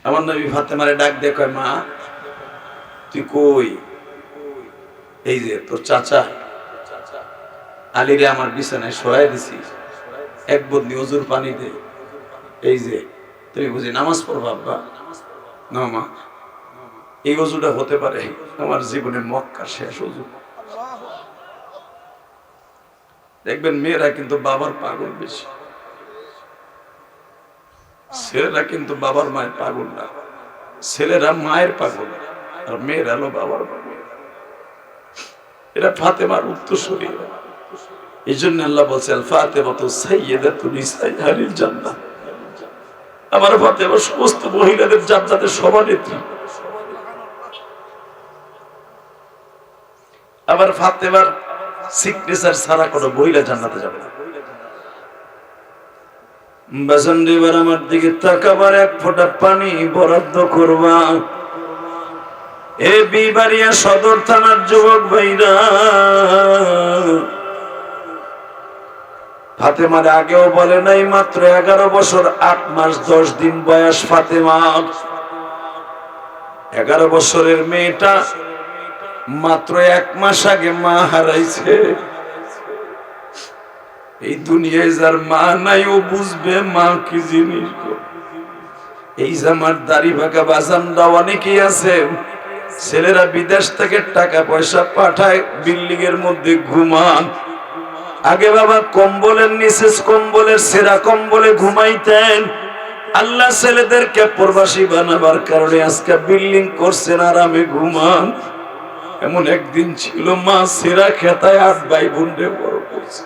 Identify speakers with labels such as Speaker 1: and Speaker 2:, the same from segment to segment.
Speaker 1: আমার নবী ফাতেমারে ডাক দিয়ে কয়, মা তুই কই? এই যে তোর চাচা আলীরে আমার বিছানায় শোয়াই দিছি, এক বদনি ওজুর পানি দে। এই যে তুমি বুঝি নামাজ পড়বা? আব্বা না মা, এই অজুটা হতে পারে আমার জীবনের মক্কার শেষ অজু। দেখবেন মেয়েরা কিন্তু বাবার পাগল বেশি, ছেলেরা কিন্তু বাবার মায়ের পাগল না। ছেলেরা মায়ের পাগল আর মেয়েরা হলো বাবার পাগল। এরা ফাতেমার উত্তরসূরি। এই জন্য আল্লাহ বলছে আল ফাতেমাতু সাইয়্যিদাতু নিসাইল জান্নাহ। আমার ফাতেমা সমস্ত মহিলাদের জান্নাতের সভানেত্রী। আবার ফাতেমার সিগনেচার ছাড়া কোনো মহিলা জান্নাতে যাবে না। বাসন্ডি বার আমার দিকে তাকাবার, এক ফোঁটা পানি বরাদ্দ করবা। এ বিবাড়িয়া সদর থানার যুবক ভাইরা, ফাতেমার আগেও বলে নাই, মাত্র 11 বছর 8 মাস 10 দিন বয়স ফাতেমা। 11 বছরের মেয়েটা মাত্র 1 মাস আগে মা হারাইছে। এই দুনিয়ায় যার মা নাই ও বুঝবে মা কি জিনিস। এই যে আমার দাড়ি ভাগা বাজানরা অনেকেই আছে, ছেলেরা বিদেশ থেকে টাকা পয়সা পাঠায়, বিল্ডিং এর মধ্যে ঘুমান। আগে বাবা কম্বলের নিচে, কম্বলের সেরা কম্বলে ঘুমাইতেন। আল্লাহ ছেলেদেরকে প্রবাসী বানাবার কারণে আজকে বিল্ডিং করছেন, আরামে ঘুমান। এমন একদিন ছিল মা সেরা খেতায় 8 ভাই বোনরে বড় করছে।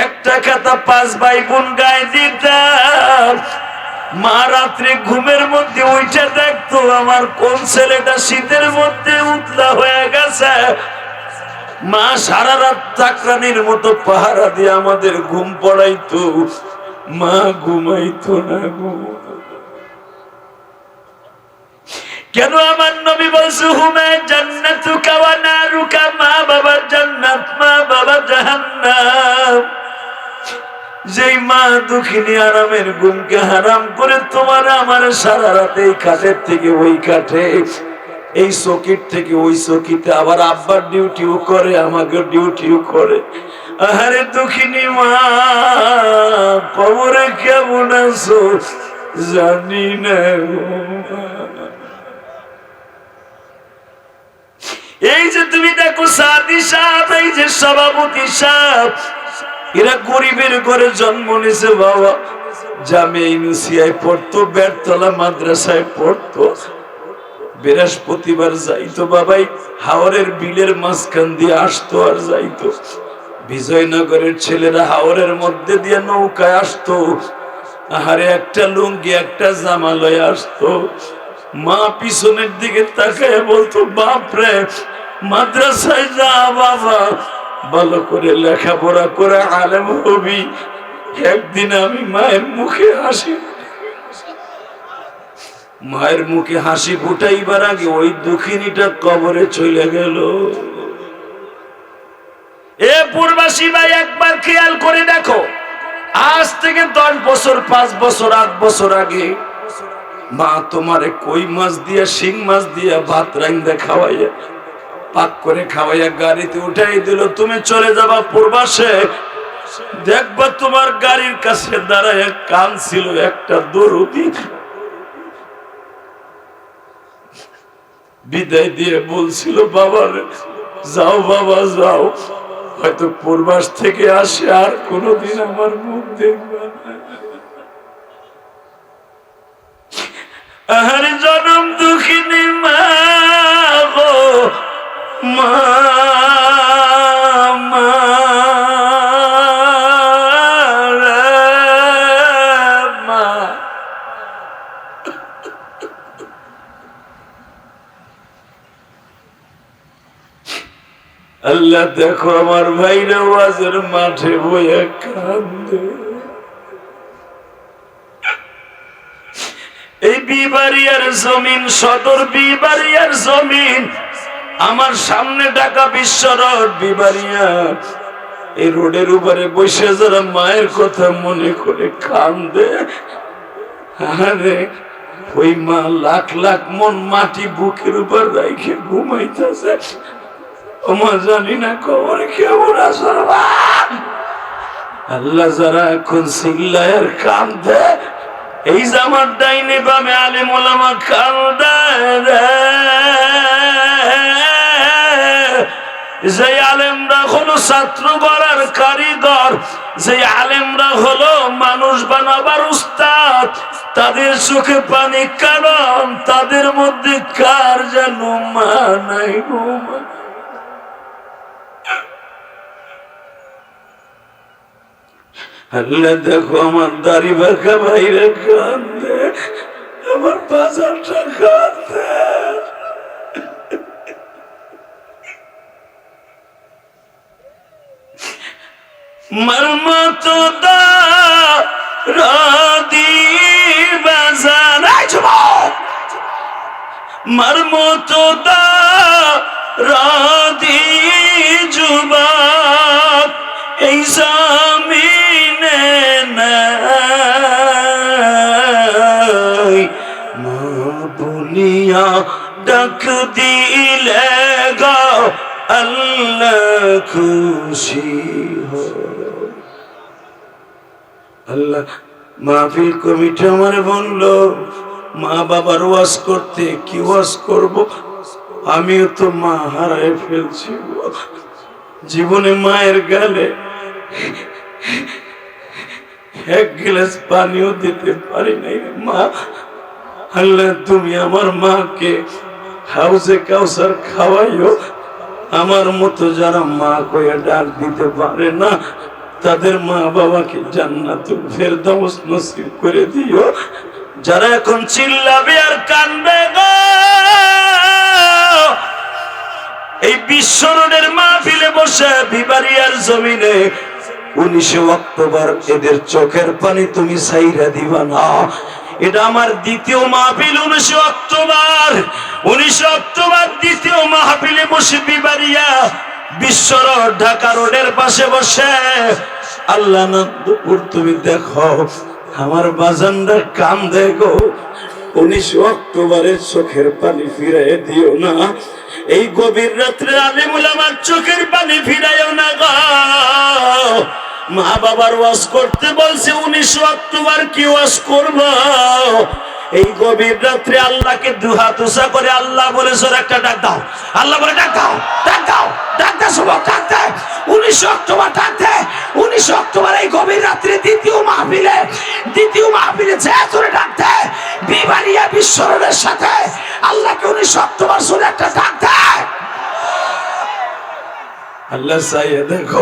Speaker 1: একটা খাতা 5 ভাই বোন গায়ে দিতাম। মা রাত্রে ঘুমের মধ্যে উঠে দেখতো আমার কোন ছেলেটা শীতের মধ্যে উতলা হয়ে গেছে। মা সারা রাত চাকরানির মতো পাহারা দিয়ে আমাদের ঘুম পড়াইতো। মা ঘুমাইতো না। কেন আমার নবী বলছে হুমা জান্নাতুকা ওয়া নারুকা, মা বাবার জান্নাত, মা বাবা জাহান্নাম। যেই মা দুঃখিনী আরামের ঘুমকে হারাম করে তোমার আমার সারা রাতে এই খাটের থেকে ওই খাটে, এই চকির থেকে ওই চকিতে, আবার আব্বার ডিউটিও করে, আমাকে ডিউটিও করে। আহারে দুঃখিনী মা, কবরে কেমন আছো জানি না। এই যে তুমি দেখো সাদি সাহেব, এই যে সভাপতি সাহেব, এরা গরিবের ঘরে জন্ম নিয়েছে বাবা। জামিয়া ইউনিভার্সিটিতে পড়তো, বেরতলা মাদ্রাসায় পড়তো। বৃহস্পতিবার যাইতো বাবাই, হাওরের বিলের মাঝখান দিয়ে আসতো আর যাইতো। বিজয়নগরের ছেলেরা হাওরের মধ্যে দিয়ে নৌকায় আসতো। আহারে একটা লুঙ্গি একটা জামা লয়ে আসতো। মা পিছনের দিকে তাকায় বলতো, বাপরে মাদ্রাসায় যা বাবা, ভালো করে লেখাপড়া করে আলেম হবি। একদিন আমি মায়ের মুখে হাসি, মায়ের মুখে হাসি ফুটাইবার আগে ওই দুঃখিনীটা কবরে চলে গেল। এ পূর্বাসী ভাই, একবার খেয়াল করে দেখো, আজ থেকে 10 বছর 5 বছর 8 বছর আগে মা তোমারে কই মাছ দিয়া শিং মাছ দিয়া ভাত রাইন্দা খাওয়াইয়া, পাক করে খাওয়াইয়া গাড়িতে উঠাই দিল। তুমি চলে যাবা পূর্বাসে, দেখবা তোমার গাড়ির কাছে দাঁড়ায় কান ছিল একটা দরদি। বিদায় দিয়ে বলছিল, বাবা যাও বাবা যাও, হয়তো পূর্বাস থেকে আসে, আর কোনদিন আমার মুখ দেখবা না। আহারে জনম দুঃখিনী মা গো, মা মা মা। আল্লাহ দেখো আমার ভাইরা ওয়াজের মাঠে বইয়া কান্দে। এই বিবাড়িয়ার জমিন, সদর বিবাড়িয়ার জমিন, আমার সামনে ঢাকা বিশ্ব রোড বিবাড়িয়া। এই রোডের উপরে বসে যারা মায়ের কথা মনে করে কান্দে, আরে ওই মা লাখ লাখ মন মাটি বুকের উপর রাইখে ঘুমাইতেছে। ওমা জানি না কবরে কেমন আসর। আল্লাহ যারা এখন চিল্লায় আর কান্দে, এই যে আমার ডাইনে বামে আলেম ওলামা কান্দে রে, যে আলেমরা হলো ছাত্র গড়ার কারিগর, যে আলেমরা হলো মানুষ বানাবার উস্তাদ, তাদের চোখে পানি কারণ তাদের মধ্যে কার যেন মা নাই গো মা। আল্লাহ দেখো আমার দাড়ি বাঁকা ভাইরা কান্দে, আমার বাজারটা কান্দে। মর্মত রাদি বাজার মর্মত রাদি যুবক এই জামিনে নাই, মা বলিয়া ডাক দিলে গো আল্লাহ খুশি হয়। আল্লাহ মাহফিল কমিটি আমার বললো মা বাবার ওয়াজ করতে, কি ওয়াজ করব, আমিও তো মা হারায় ফেলছি। জীবনে মায়ের গালে এক গ্লাস পানিও দিতে পারি নাই মা। আল্লাহ তুমি আমার মাকে হাউজে কাউসার খাওয়াইও। আমার মতো যারা মা কয়ে ডাক দিতে পারে না, তাদের মা বাবাকে জান্নাতুল ফেরদাউস নসিব করে দিও। যারা এখন চিল্লাবে আর কান্দবে গো, এই বিশ্ব রোডের মাহফিলে বসে বিবারিয়ার জমিনে 19 অক্টোবর এদের চোখের পানি তুমি ছাইরা দিবা না। এটা আমার দ্বিতীয় মাহফিল। 19 অক্টোবর দ্বিতীয় মাহফিলে বসে বিবারিয়া বিশ্ব রোড ঢাকা রোডের পাশে বসে আল্লাহ নন্দপুর তুমি দেখো আমার বাজানরা কান্দে গো। 19 অক্টোবরের চোখের পানি ফিরাইয়া দিও না। এই গভীর রাত্রে আলেমুল আমার চোখের পানি ফিরাইও না গো। মা বাবার ওয়াজ করতে বলছে 19 অক্টোবর কি ওয়াজ করব? এই গভীর রাত্রে আল্লাহকে দুহাত উঁচা করে আল্লাহ বলে জোরে একটা ডাক দাও, আল্লাহ বলে ডাক দাও, ডাক দাও, ডাক দাও সব ডাক দে। 19 অক্টোবর ডাক দে। 19 অক্টোবর এই গভীর রাত্রে দ্বিতীয় মাহফিলে যে জোরে ডাক দে বিবারিয়া বিশ্ব রোডের সাথে আল্লাহকে 19 অক্টোবর জোরে একটা ডাক দে। আল্লাহ চাইয়ে দেখো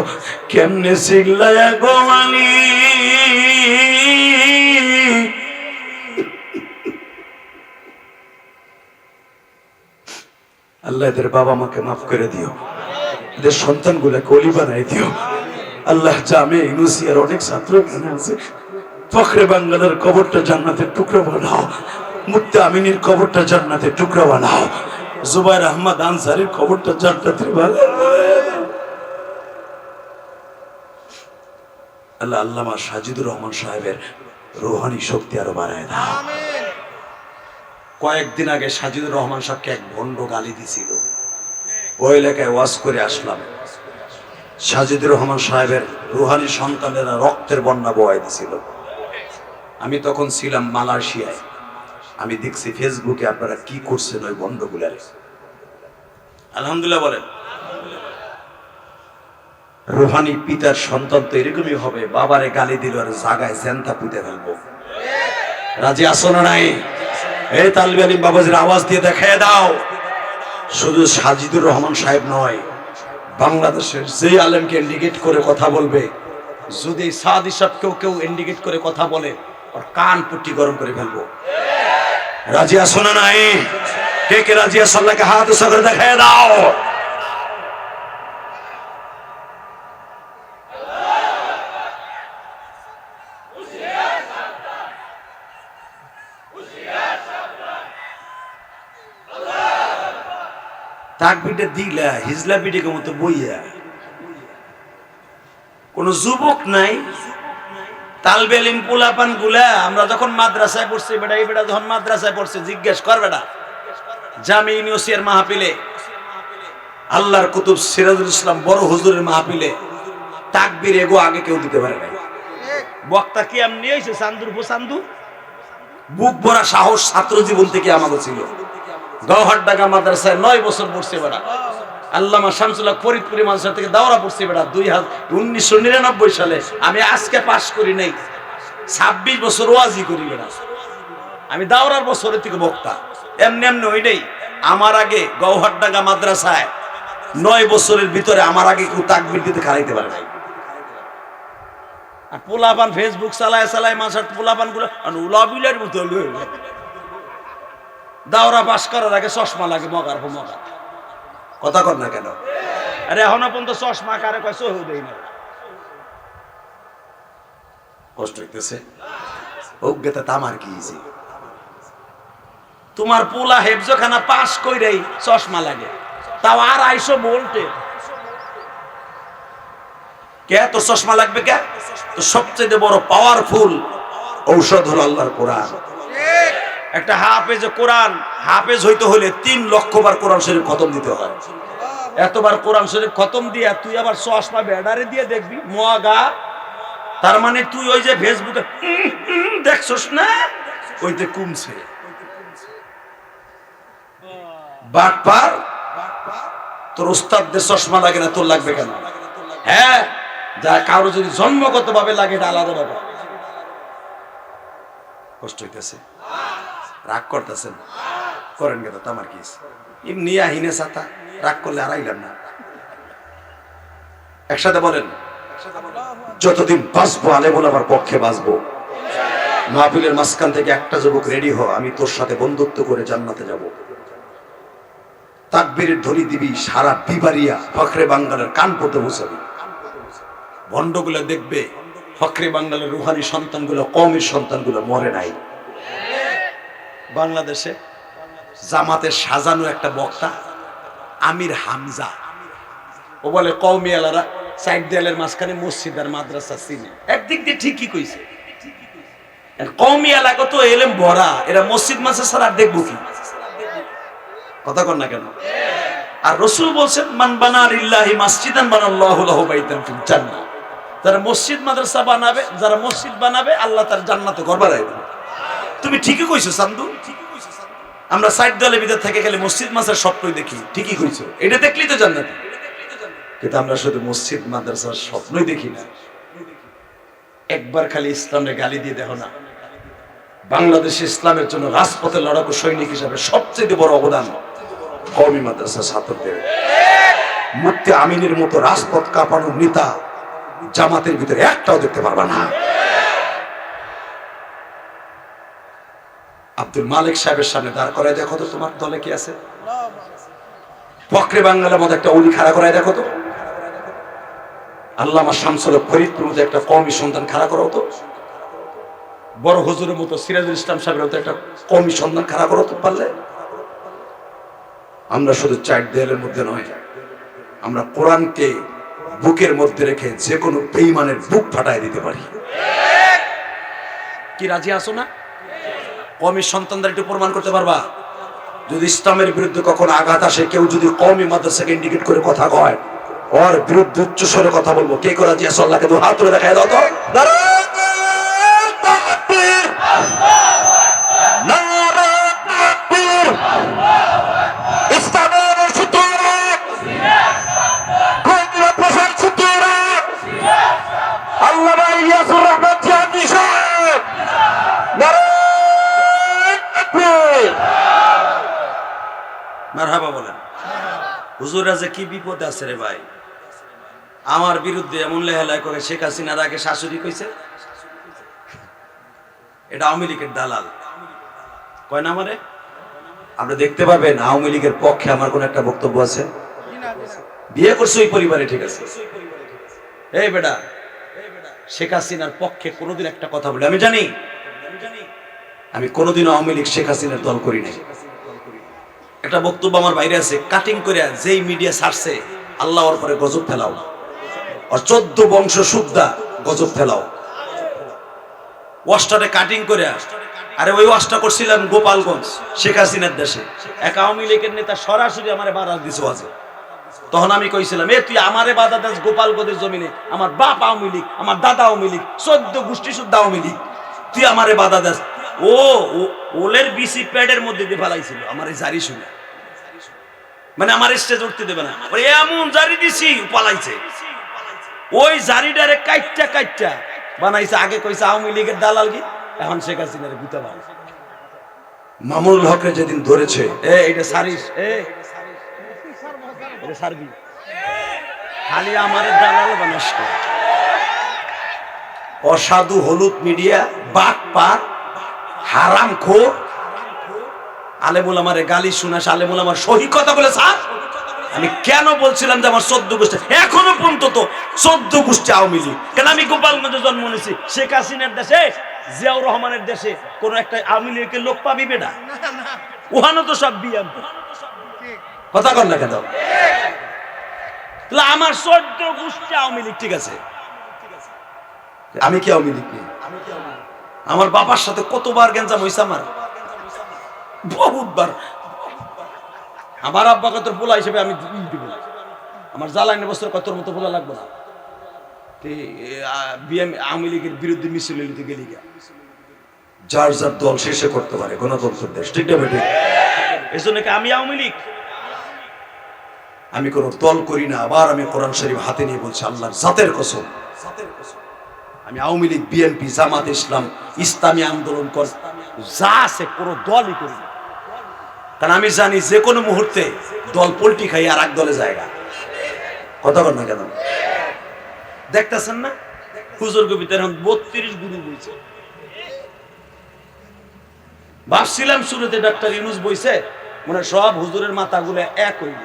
Speaker 1: কেমনে চিল্লায়া গো মানি। আল্লাহ এদের বাবা মাকে মাফ করে দিও, এদের সন্তানগুলোকে ওলি বানাই দিও। আল্লাহ জামে ইউনুসিয়ার অনেক ছাত্র এখানে আছে, ফখরে বাঙ্গালার কবরটা জান্নাতের টুকরা বানাও, মুক্তা আমিনীর কবরটা জান্নাতের টুকরা বানাও, জুবাইর আহমদ আনসারির কবরটা জান্নাতের বানাও। আল্লাহ আল্লামা সাজিদুর রহমান সাহেবের রুহানি শক্তি আরো বাড়ায় দাও। কয়েকদিন আগে সাজিদুর রহমান সাহেবকে এক ভণ্ড গালি দিছিল, ওই এলাকায় ওয়াজ করে আসলাম। সাজিদুর রহমান সাহেবের রুহানি সন্তানেরা রক্তের বন্যা বয়াই দিছিল। আমি তখন ছিলাম মালয়েশিয়ায়, আমি দেখছি ফেসবুকে আপনারা কি করছেন ওই ভণ্ডগুলার। আলহামদুলিল্লাহ বলেন। রুহানি পিতার সন্তান তো এরকমই হবে, বাবারে গালি দিল আর জাগায় জ্যান্তা পুঁতে ফেলবো। রাজি আসো না নাই? এই তালবে আলিম বাবাজির আওয়াজ দিয়ে দেখায় দাও। শুধু সাজিদুর রহমান সাহেব নয়, বাংলাদেশের যে আলেমকে ইন্ডিকেট করে কথা বলবে, যদি সাদি সাহেবকেও কেউ ইন্ডিকেট করে কথা বলে ওর কান পুট্টি গরম করে ফেলবো। রাজি আসো না নাই? কে কে রাজি আসো? আল্লাহকে হাত উঁচা করে দেখায় দাও। তাকবীরটা দিলা হিজলা পিটিকে মতো বইয়া, কোন যুবক নাই, তালবে ইলম পোলাপান গুলা আমরা যখন মাদ্রাসায় পড়ছি, বেটা এই বেটা যখন মাদ্রাসায় পড়ছে, জিজ্ঞেস কর বেটা জামি ইউনিভার্সিটির মাহফিলে, আল্লাহর কুতুব সিরাজুল ইসলাম বড় হুজুরের মাহফিলে তাকবীর এগো আগে কেউ দিতে পারে নাই। বক্তা কি এমনি হইছে চান্দুর চান্দু? বুক ভরা সাহস ছাত্র জীবন থেকে আমাকে ছিল। গৌহারডাঙ্গা মাদ্রাসায় 9 বছর পড়ছে বেটা। আল্লামা শামসুল্লাহ ফরিদপুরি মাদ্রাসা থেকে দাওরা পড়ছে বেটা 1999 সালে। আমি আজকে পাস করি নাই, 26 বছর ওয়াজি করি বেটা। আমি দাওরার বছরের থেকে বক্তা। এমনি এমনি হই নাই। আমার আগে গৌহারডাঙ্গা মাদ্রাসায় 9 বছরের ভিতরে আমার আগে কেউ তাকবীর দিতে খারাইতে পারে নাই। আর পোলাপান ফেসবুক চালায় চালায় মাসার পোলাপান গুলো উলাবিলের মতো দাওরা পাস করার আগে চশমা লাগে মগার মগা। কথা কর না কেন? আরে এখনো পর্যন্ত চশমা কারে কয় সহ দেই না। কষ্ট হইতেছে। অজ্ঞতা তামার কি হইছে? তোমার পোলা হেফজখানা পাস কইরাই চশমা লাগে, তাও 250 ভোল্টে। কে তো চশমা লাগবে কে? তো সবচেয়ে বড় পাওয়ারফুল ঔষধ হলো আল্লাহর কোরআন। একটা হাফেজ কোরআন হাফেজ হইতে হলে 3 লক্ষ বার কোরআন শরীফ খতম দিতে হয়। এতবার কোরআন শরীফ খতম দিয়া তুই আবার চশমা ব্যাটারি দিয়ে দেখবি মগা। তার মানে তুই ওই যে ফেসবুকে দেখছস না, ওইতে কমছে। বাটপার, তোর উস্তাদদের চশমা লাগে না, তোর লাগবে কেন? হ্যাঁ, যা কারো যদি জন্মগত ভাবে লাগে এটা আলাদা ব্যাপার। কষ্ট হইতেছে, রাগ করতেছেন, করেন কেন? আমার কি এমনি আহিনে ছাতা, রাগ করলে আর আইলাম না। একসাথে বলেন, যতদিন বাঁচবো আলেমুল আমার পক্ষে বাঁচবো। মাহফিলের মাঝখান থেকে একটা যুবক রেডি হ, আমি তোর সাথে বন্ধুত্ব করে জান্নাতে যাব। তাকবীরের ধ্বনি দিবি সারা বিবারিয়া ফখরে বাঙ্গালের কান পড়তে বসাবি। ভণ্ডগুলো দেখবে ফখরে বাঙ্গালের রুহানি সন্তানগুলো, কওমের সন্তানগুলো মরে নাই। বাংলাদেশে জামাতের সাজানো একটা বক্তা আমির হামজা, ও বলে কওমিয়ালারা সাইড দেয়ালের মাঝখানে মসজিদ আর মাদ্রাসা চিনে। একদিক দিয়ে ঠিকই কইছে, কওমিয়ালা কত এলেম ভরা, এরা মসজিদ মাদ্রাসা আর দেখবো কি? কথা কর না কেন? আর রাসূল বলেন মান বানা লিল্লাহি মাসজিদান বানাল্লাহু লাহু বাইতান ফিল জান্নাহ। যারা মসজিদ মাদ্রাসা বানাবে, যারা মসজিদ বানাবে, আল্লাহ তার জান্নাতে ঘর বানায় দেবে। তুমি ঠিকই কইছো চান্দু। আমরা সাইড দেয়ালের ভিতর থেকে গেলে মসজিদ মাদ্রাসার স্বপ্নই দেখি, ঠিকই কইছো, এটা দেখলেই তো জান্নাতি। কিন্তু আমরা শুধু মসজিদ মাদ্রাসার স্বপ্নই দেখি না। একবার খালি ইসলামের গালি দিয়ে দেখো না। বাংলাদেশ ইসলামের জন্য রাজপথে লড়াকু সৈনিক হিসাবে সবচেয়ে বড় অবদান কওমি মাদ্রাসা ছাত্রদের। মুফতি আমিনের মতো রাজপথ কাঁপানোর নেতা জামাতের ভিতরে একটাও দেখতে পারবা না। আব্দুল মালিক সাহেবের সামনে দাঁড় করায় দেখো তো তোমার দলে কি আছে। ফখরে বাঙ্গালের মতো একটা অলি খাড়া করায় দেখো তো। আল্লামা শামসুল ফরিদপুর মতো একটা কওমি সন্তান খাড়া করো তো। বড় হুজুরের মতো সিরাজুল ইসলাম সাহেবের মতো একটা কওমি সন্তান খাড়া করো তো পারলে। আমরা শুধু চার দেয়ালের মধ্যে নয়, আমরা কোরআনকে বুকের মধ্যে রেখে যে কোনো বেঈমানের বুক ফাটায় দিতে পারি। কি রাজি আছো না? কওমি সন্তানদের একটু প্রমাণ করতে পারবা? যদি ইসলামের বিরুদ্ধে কখনো আঘাত আসে, কেউ যদি কওমি মাদ্রাসাকে ইন্ডিকেট করে কথা কয়, ওর বিরুদ্ধে উচ্চ স্বরে কথা বলবো। কে করে রাজি আছো? আল্লাহকে দু হাত তুলে দেখায় দাও তো। মারহাবা বলেন। হুজুরা যে কি বিপদে আছে রে ভাই। আমার বিরুদ্ধে এমন লেহালাই করে শেখ হাসিনার আগে শাশুড়ি কইছে এটা আওয়ামী লীগের দালাল কয় না আমারে। আপনি দেখতে পাবেন আওয়ামী লীগের পক্ষে আমার কোন একটা বক্তব্য আছে? বিয়ে করছে ওই পরিবারে, ঠিক আছে। এই বেটা, শেখ হাসিনার পক্ষে কোনোদিন একটা কথা বলে আমি জানি। আমি কোনোদিন আওয়ামী লীগ শেখ হাসিনার দল করি নাই। একটা বক্তব্য আমার বাইরে আছে, কাটিং করে যেই মিডিয়া ছাড়ছে আল্লাহ ওর পরে গজব ফেলাও, আর 14 বংশ সুদ্ধা গজব ফেলাও। ওয়াশটারে কাটিং করে, আরে ওই ওয়াশটা করছিলাম গোপালগঞ্জ শেখ হাসিনার দেশে, এক আওয়ামী লীগের নেতা সরাসরি আমারে বাধা দিছে ওয়াজে। তখন আমি কইছিলাম, এ তুই আমারে বাধা দেস গোপালগঞ্জের জমিনে, আমার বাপ আওয়ামী লীগ, আমার দাদা আওয়ামী লীগ, 14 গোষ্ঠী শুদ্ধ আওয়ামী লীগ, তুই আমারে বাধা দেস। ও ওলের বিসি প্যাডের মধ্যে দিয়ে ফেলাইছিল আমার এই জারি শুনে, মানে আমার স্টেজ উঠতে দেবে না, এমন জারি দিছি পালাইছে। ওই জারিডারে কাইটটা কাইটটা বানাইছে। আগে কইছে আওয়ামী লীগের দালাল কি, এখন শেখ হাসিনার গুতা বানাইছে। মামুনুল হকরে যেদিন ধরেছে, এটা সারিস, এটা সারবি, খালি আমার দালাল বানাস। অসাধু হলুদ মিডিয়া, বাটপার, হারামখোর, আলেমুল আমারে গালি শুনাস, আলেমুল আমার সহি কথা বলে। স্যার আমি কেন বলছিলাম যে আমার 14 গোষ্ঠী, এখনো পর্যন্ত তো 14 গোষ্ঠী আওয়ামী লীগ। কেন আমি গোপালগঞ্জে জন্ম নিয়েছি, শেখ হাসিনার দেশে, জিয়াউর রহমানের দেশে কোন একটা আওয়ামী লীগের লোক পাবি বেটা? ওখানে তো সব বিএম। কথা কর না কেন? আমার 14 গোষ্ঠী আওয়ামী লীগ, ঠিক আছে, আমি কি আওয়ামী লীগ নেই? আমার বাবার সাথে কতবার গেঞ্জাম হইছে, আমার বহুতবার। আমার আব্বা কত পোলা হিসেবে আমি দিব, আমার জ্বালানি বছর কত মতো পোলা লাগবে না। আওয়ামী লীগের বিরুদ্ধে মিছিল নিতে গেলি, যার যার দল শেষে করতে পারে গণতন্ত্র দেশ, ঠিক না বেঠিক? এই জন্য আমি আওয়ামী লীগ, আমি কোন দল করি না। আবার আমি কোরআন শরীফ হাতে নিয়ে বলছি, আল্লাহর জাতের কসম, আমি আওয়ামী লীগ, বিএনপি, জামাত ইসলাম, ইসলামী আন্দোলন কর যা আছে কোনো দলই করি না। কারণ আমি জানি যে কোনো মুহূর্তে দল পল্টি খাই আর এক দলে জায়গা। কথা বল না কেন? দেখতেছেন না হুজুর কবিতার 32 গুরু বইছে। ভাবছিলাম শুরুতে ডাক্তার ইউনূস বইছে, মানে সব হুজুরের মাথাগুলো এক হইল।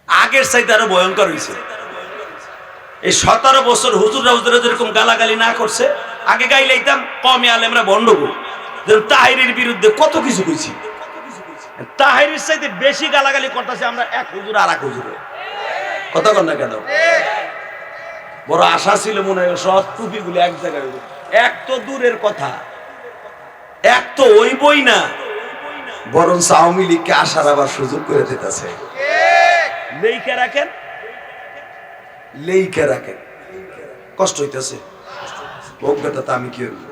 Speaker 1: আগের চাইতে আরো ভয়ঙ্কর হয়েছে। এই 17 বছর হুজুররা হুজুরা যেরকম গালাগালি না করছে, আগে গাইলাইতাম কমে আলেমরা বন্ডগোল, তাহিরের বিরুদ্ধে কত কিছু কইছি। তাহিরের চাইতে বেশি গালাগালি করতেছে আমরা এক হুজুর আর এক হুজুরে। কথা কর না কেন? বড় আশা ছিল মনে হয় সব টুপিগুলো এক জায়গায় হইব। এক তো দূরের কথা, এক তো ওই বই না, বরং আওয়ামী লীগকে আসার আবার সুযোগ করে দিতেছে। লেইকে রাখেন, লেইকে রাখেন, কষ্ট হইতেছে। অজ্ঞতা আমি কি করব?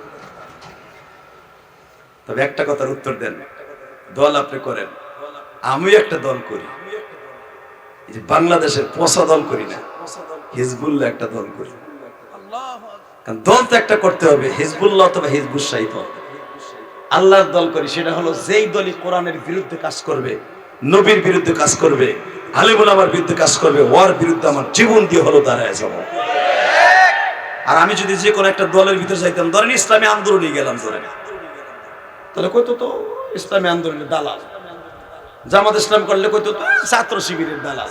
Speaker 1: তবে একটা কথার উত্তর দেন, দল আপনি করেন, আমি একটা দল করি। বাংলাদেশের পচা দল করি না, হিজবুল্লাহ একটা দল করি। কারণ দল তো একটা করতে হবে, হিজবুল্লাহ অথবা হিজবুল শাইতান। আল্লাহর দল করি, সেটা হলো যেই দলই কোরআনের বিরুদ্ধে কাজ করবে, নবীর বিরুদ্ধে কাজ করবে, আলেমুল আমার বিরুদ্ধে কাজ করবে, ওর বিরুদ্ধে আমার জীবন দিয়ে হলো দাঁড়ায় যাব। আর আমি যদি যে কোনো একটা দলের ভিতরে যাইতাম, ধরেন ইসলামী আন্দোলনে গেলাম, ধরেন, তাহলে কইতো তো ইসলামী আন্দোলনের দালাল, জামাত ইসলাম করলে কইতো তো ছাত্র শিবিরের দালাল।